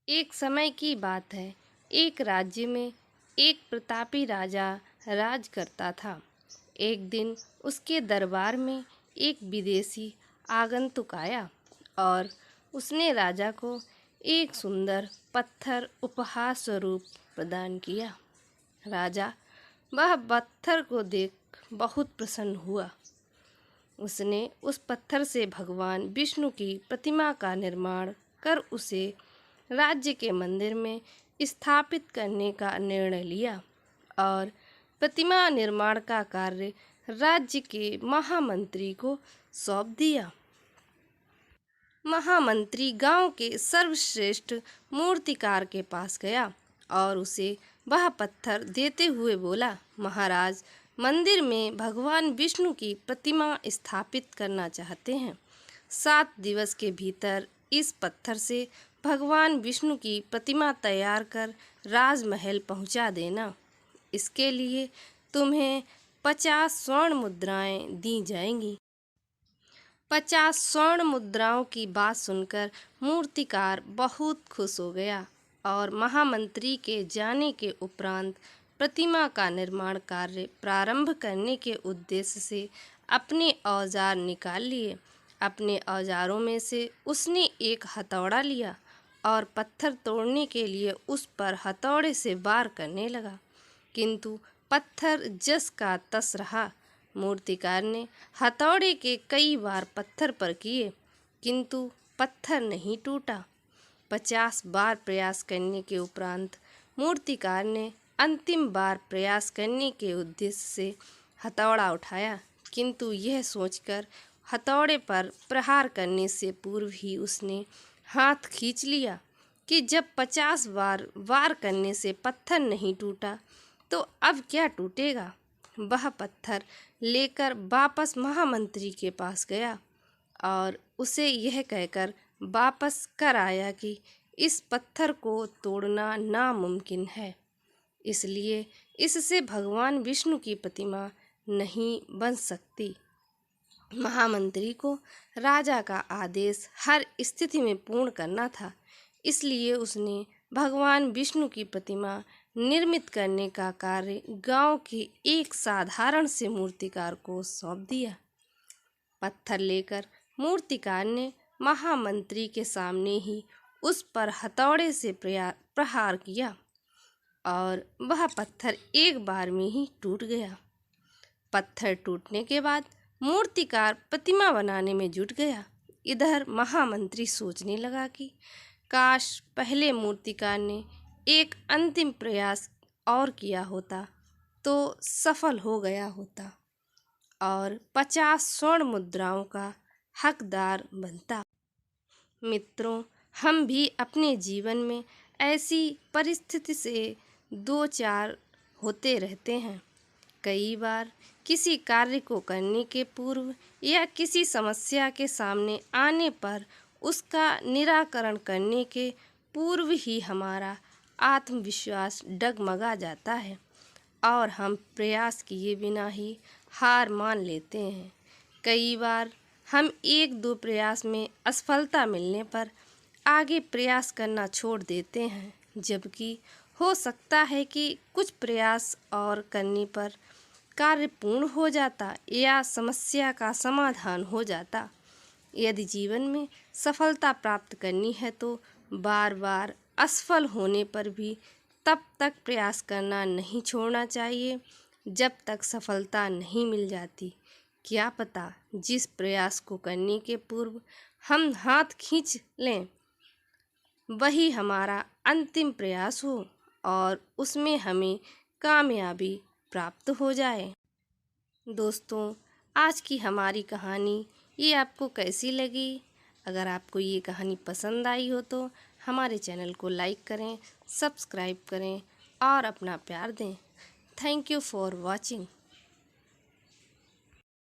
एक समय की बात है। एक राज्य में एक प्रतापी राजा राज करता था। एक दिन उसके दरबार में एक विदेशी आगंतुक आया और उसने राजा को एक सुंदर पत्थर उपहार स्वरूप प्रदान किया। राजा वह पत्थर को देख बहुत प्रसन्न हुआ। उसने उस पत्थर से भगवान विष्णु की प्रतिमा का निर्माण कर उसे राज्य के मंदिर में स्थापित करने का निर्णय लिया और प्रतिमा निर्माण का कार्य राज्य के महामंत्री को सौंप दिया। महामंत्री गांव के सर्वश्रेष्ठ मूर्तिकार के पास गया और उसे वह पत्थर देते हुए बोला, महाराज, मंदिर में भगवान विष्णु की प्रतिमा स्थापित करना चाहते हैं। 7 दिवस के भीतर इस पत्थर से भगवान विष्णु की प्रतिमा तैयार कर राजमहल पहुंचा देना। इसके लिए तुम्हें 50 स्वर्ण मुद्राएं दी जाएंगी। 50 स्वर्ण मुद्राओं की बात सुनकर मूर्तिकार बहुत खुश हो गया और महामंत्री के जाने के उपरांत प्रतिमा का निर्माण कार्य प्रारंभ करने के उद्देश्य से अपने औजार निकाल लिए। अपने औजारों में से उसने एक हथौड़ा लिया और पत्थर तोड़ने के लिए उस पर हथौड़े से वार करने लगा, किंतु पत्थर जस का तस रहा। मूर्तिकार ने हथौड़े के कई बार पत्थर पर किए, किंतु पत्थर नहीं टूटा। 50 बार प्रयास करने के उपरांत मूर्तिकार ने अंतिम बार प्रयास करने के उद्देश्य से हथौड़ा उठाया, किंतु यह सोचकर हथौड़े पर प्रहार करने से पूर्व ही उसने हाथ खींच लिया कि जब 50 बार वार करने से पत्थर नहीं टूटा तो अब क्या टूटेगा। वह पत्थर लेकर वापस महामंत्री के पास गया और उसे यह कहकर वापस कर आया कि इस पत्थर को तोड़ना नामुमकिन है, इसलिए इससे भगवान विष्णु की प्रतिमा नहीं बन सकती। महामंत्री को राजा का आदेश हर स्थिति में पूर्ण करना था, इसलिए उसने भगवान विष्णु की प्रतिमा निर्मित करने का कार्य गांव के एक साधारण से मूर्तिकार को सौंप दिया। पत्थर लेकर मूर्तिकार ने महामंत्री के सामने ही उस पर हथौड़े से प्रहार किया और वह पत्थर एक बार में ही टूट गया। पत्थर टूटने के बाद मूर्तिकार प्रतिमा बनाने में जुट गया। इधर महामंत्री सोचने लगा कि काश पहले मूर्तिकार ने एक अंतिम प्रयास और किया होता तो सफल हो गया होता और 50 स्वर्ण मुद्राओं का हकदार बनता। मित्रों, हम भी अपने जीवन में ऐसी परिस्थिति से दो चार होते रहते हैं। कई बार किसी कार्य को करने के पूर्व या किसी समस्या के सामने आने पर उसका निराकरण करने के पूर्व ही हमारा आत्मविश्वास डगमगा जाता है और हम प्रयास किए बिना ही हार मान लेते हैं। कई बार हम 1-2 प्रयास में असफलता मिलने पर आगे प्रयास करना छोड़ देते हैं, जबकि हो सकता है कि कुछ प्रयास और करने पर कार्य पूर्ण हो जाता या समस्या का समाधान हो जाता। यदि जीवन में सफलता प्राप्त करनी है तो बार बार असफल होने पर भी तब तक प्रयास करना नहीं छोड़ना चाहिए जब तक सफलता नहीं मिल जाती। क्या पता जिस प्रयास को करने के पूर्व हम हाथ खींच लें वही हमारा अंतिम प्रयास हो और उसमें हमें कामयाबी प्राप्त हो जाए। दोस्तों, आज की हमारी कहानी ये आपको कैसी लगी? अगर आपको ये कहानी पसंद आई हो तो हमारे चैनल को लाइक करें, सब्सक्राइब करें और अपना प्यार दें। Thank you for watching.